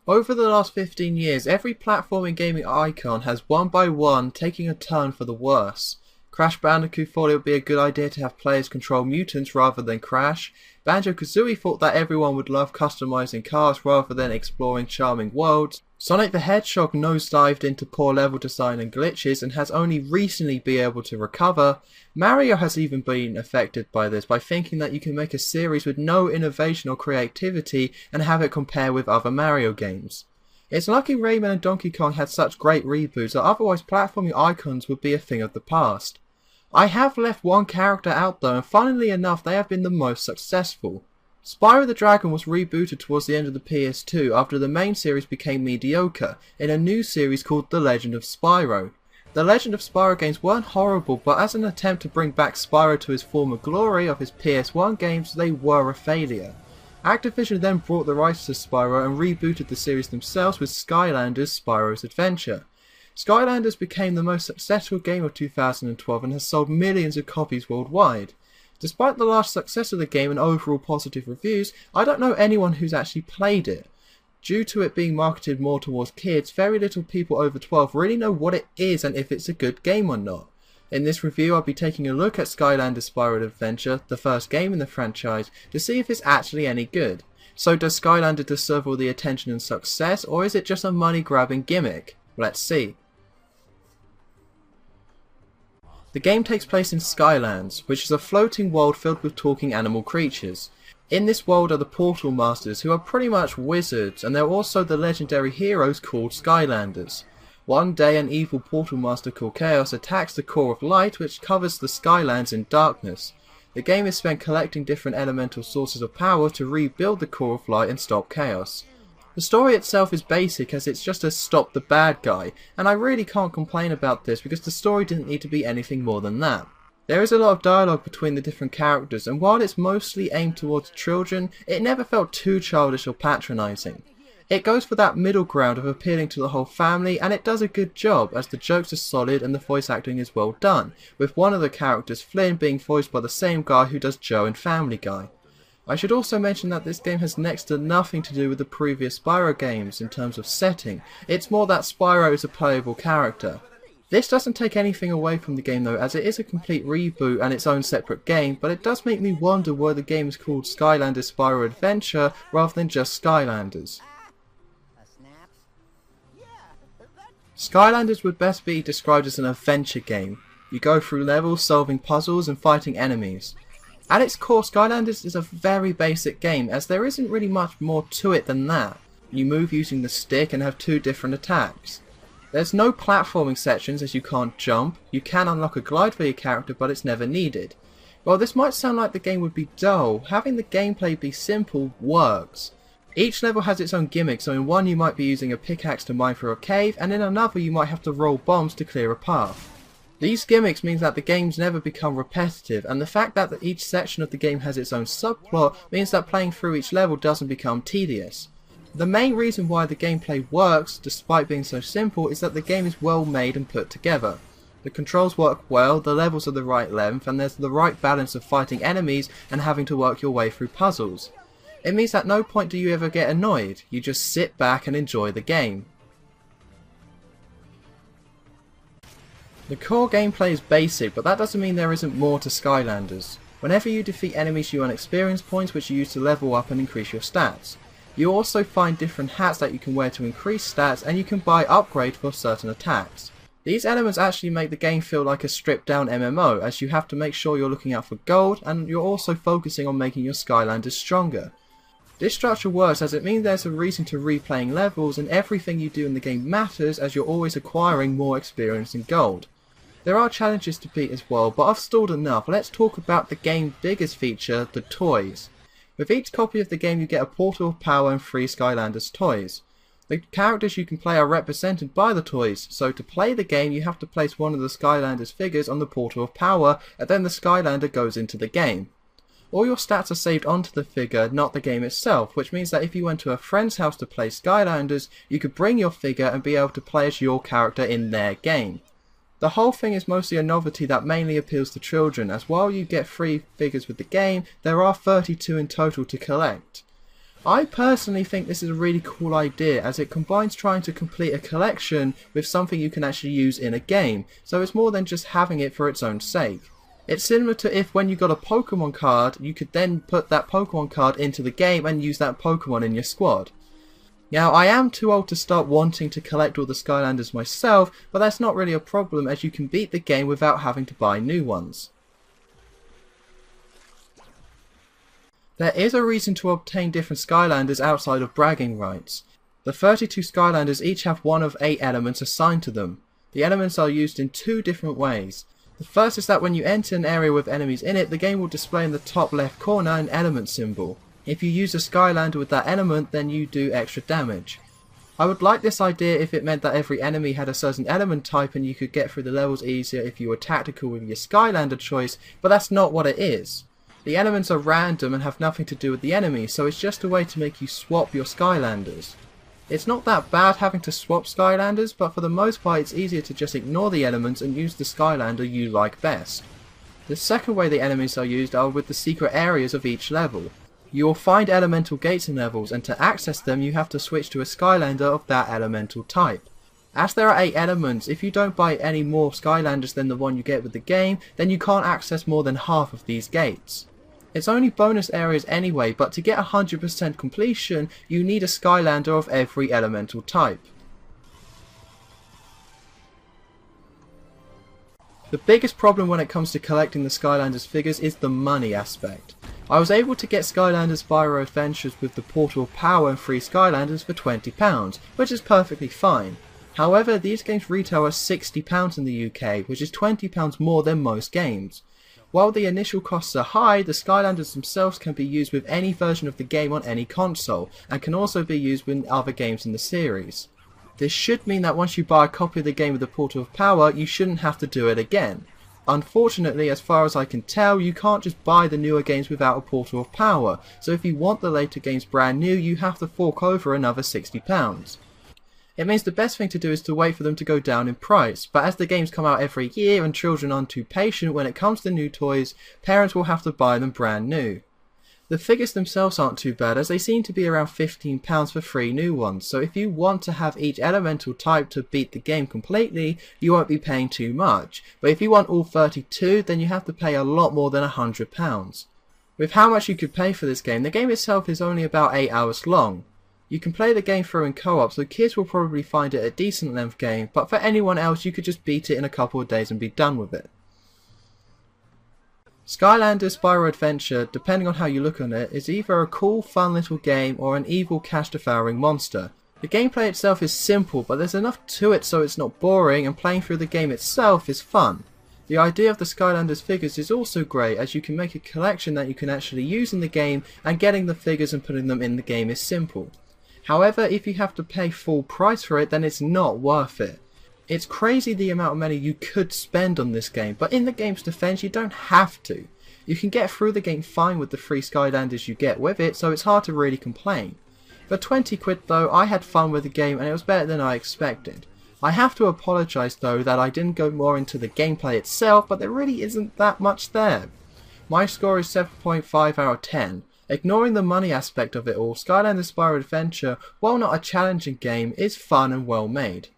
Over the last 15 years, every platforming gaming icon has one by one taken a turn for the worse. Crash Bandicoot thought it would be a good idea to have players control mutants rather than Crash. Banjo-Kazooie thought that everyone would love customizing cars rather than exploring charming worlds. Sonic the Hedgehog nosedived into poor level design and glitches and has only recently been able to recover. Mario has even been affected by this by thinking that you can make a series with no innovation or creativity and have it compare with other Mario games. It's lucky Rayman and Donkey Kong had such great reboots, or otherwise platforming icons would be a thing of the past. I have left one character out though, and funnily enough they have been the most successful. Spyro the Dragon was rebooted towards the end of the PS2 after the main series became mediocre, in a new series called The Legend of Spyro. The Legend of Spyro games weren't horrible, but as an attempt to bring back Spyro to his former glory of his PS1 games, they were a failure. Activision then brought the rights to Spyro and rebooted the series themselves with Skylanders Spyro's Adventure. Skylanders became the most successful game of 2012 and has sold millions of copies worldwide. Despite the large success of the game and overall positive reviews, I don't know anyone who's actually played it. Due to it being marketed more towards kids, very little people over 12 really know what it is and if it's a good game or not. In this review I'll be taking a look at Skylanders Spyro Adventure, the first game in the franchise, to see if it's actually any good. So does Skylanders deserve all the attention and success, or is it just a money grabbing gimmick? Let's see. The game takes place in Skylands, which is a floating world filled with talking animal creatures. In this world are the Portal Masters, who are pretty much wizards, and they're also the legendary heroes called Skylanders. One day an evil Portal Master called Chaos attacks the Core of Light, which covers the Skylands in darkness. The game is spent collecting different elemental sources of power to rebuild the Core of Light and stop Chaos. The story itself is basic as it's just a stop the bad guy, and I really can't complain about this because the story didn't need to be anything more than that. There is a lot of dialogue between the different characters, and while it's mostly aimed towards children, it never felt too childish or patronising. It goes for that middle ground of appealing to the whole family, and it does a good job as the jokes are solid and the voice acting is well done, with one of the characters, Flynn, being voiced by the same guy who does Joe in Family Guy. I should also mention that this game has next to nothing to do with the previous Spyro games in terms of setting. It's more that Spyro is a playable character. This doesn't take anything away from the game though, as it is a complete reboot and its own separate game, but it does make me wonder why the game is called Skylanders Spyro Adventure rather than just Skylanders. Skylanders would best be described as an adventure game. You go through levels, solving puzzles and fighting enemies. At its core, Skylanders is a very basic game, as there isn't really much more to it than that. You move using the stick and have two different attacks. There's no platforming sections as you can't jump. You can unlock a glide for your character, but it's never needed. While this might sound like the game would be dull, having the gameplay be simple works. Each level has its own gimmick, so in one you might be using a pickaxe to mine through a cave, and in another you might have to roll bombs to clear a path. These gimmicks means that the games never become repetitive, and the fact that each section of the game has its own subplot means that playing through each level doesn't become tedious. The main reason why the gameplay works, despite being so simple, is that the game is well made and put together. The controls work well, the levels are the right length, and there's the right balance of fighting enemies and having to work your way through puzzles. It means at no point do you ever get annoyed, you just sit back and enjoy the game. The core gameplay is basic, but that doesn't mean there isn't more to Skylanders. Whenever you defeat enemies you earn experience points which you use to level up and increase your stats. You also find different hats that you can wear to increase stats, and you can buy upgrades for certain attacks. These elements actually make the game feel like a stripped down MMO, as you have to make sure you're looking out for gold and you're also focusing on making your Skylanders stronger. This structure works as it means there's a reason to replaying levels, and everything you do in the game matters as you're always acquiring more experience and gold. There are challenges to beat as well, but I've stalled enough. Let's talk about the game's biggest feature, the toys. With each copy of the game you get a Portal of Power and 3 Skylanders toys. The characters you can play are represented by the toys, so to play the game you have to place one of the Skylanders figures on the Portal of Power, and then the Skylander goes into the game. All your stats are saved onto the figure, not the game itself, which means that if you went to a friend's house to play Skylanders, you could bring your figure and be able to play as your character in their game. The whole thing is mostly a novelty that mainly appeals to children, as while you get 3 figures with the game, there are 32 in total to collect. I personally think this is a really cool idea as it combines trying to complete a collection with something you can actually use in a game, so it's more than just having it for its own sake. It's similar to if when you got a Pokemon card, you could then put that Pokemon card into the game and use that Pokemon in your squad. Now, I am too old to start wanting to collect all the Skylanders myself, but that's not really a problem as you can beat the game without having to buy new ones. There is a reason to obtain different Skylanders outside of bragging rights. The 32 Skylanders each have one of 8 elements assigned to them. The elements are used in 2 different ways. The first is that when you enter an area with enemies in it, the game will display in the top left corner an element symbol. If you use a Skylander with that element, then you do extra damage. I would like this idea if it meant that every enemy had a certain element type and you could get through the levels easier if you were tactical with your Skylander choice, but that's not what it is. The elements are random and have nothing to do with the enemy, so it's just a way to make you swap your Skylanders. It's not that bad having to swap Skylanders, but for the most part it's easier to just ignore the elements and use the Skylander you like best. The second way the enemies are used are with the secret areas of each level. You will find elemental gates in levels, and to access them you have to switch to a Skylander of that elemental type. As there are 8 elements, if you don't buy any more Skylanders than the one you get with the game, then you can't access more than half of these gates. It's only bonus areas anyway, but to get 100% completion, you need a Skylander of every elemental type. The biggest problem when it comes to collecting the Skylanders figures is the money aspect. I was able to get Skylanders Spyro Adventures with the Portal of Power and 3 Skylanders for £20, which is perfectly fine. However, these games retail at £60 in the UK, which is £20 more than most games. While the initial costs are high, the Skylanders themselves can be used with any version of the game on any console, and can also be used with other games in the series. This should mean that once you buy a copy of the game with the Portal of Power, you shouldn't have to do it again. Unfortunately, as far as I can tell, you can't just buy the newer games without a Portal of Power, so if you want the later games brand new, you have to fork over another £60. It means the best thing to do is to wait for them to go down in price, but as the games come out every year and children aren't too patient when it comes to new toys, parents will have to buy them brand new. The figures themselves aren't too bad as they seem to be around £15 for 3 new ones, so if you want to have each elemental type to beat the game completely, you won't be paying too much, but if you want all 32 then you have to pay a lot more than £100. With how much you could pay for this game, the game itself is only about 8 hours long. You can play the game through in co-op, so kids will probably find it a decent length game, but for anyone else you could just beat it in a couple of days and be done with it. Skylanders Spyro Adventure, depending on how you look on it, is either a cool fun little game or an evil cash devouring monster. The gameplay itself is simple, but there's enough to it so it's not boring, and playing through the game itself is fun. The idea of the Skylanders figures is also great as you can make a collection that you can actually use in the game, and getting the figures and putting them in the game is simple. However, if you have to pay full price for it, then it's not worth it. It's crazy the amount of money you could spend on this game, but in the game's defense you don't have to. You can get through the game fine with the 3 Skylanders you get with it, so it's hard to really complain. For 20 quid though, I had fun with the game and it was better than I expected. I have to apologise though that I didn't go more into the gameplay itself, but there really isn't that much there. My score is 7.5 out of 10. Ignoring the money aspect of it all, Skylanders Spyro Adventure, while not a challenging game, is fun and well made.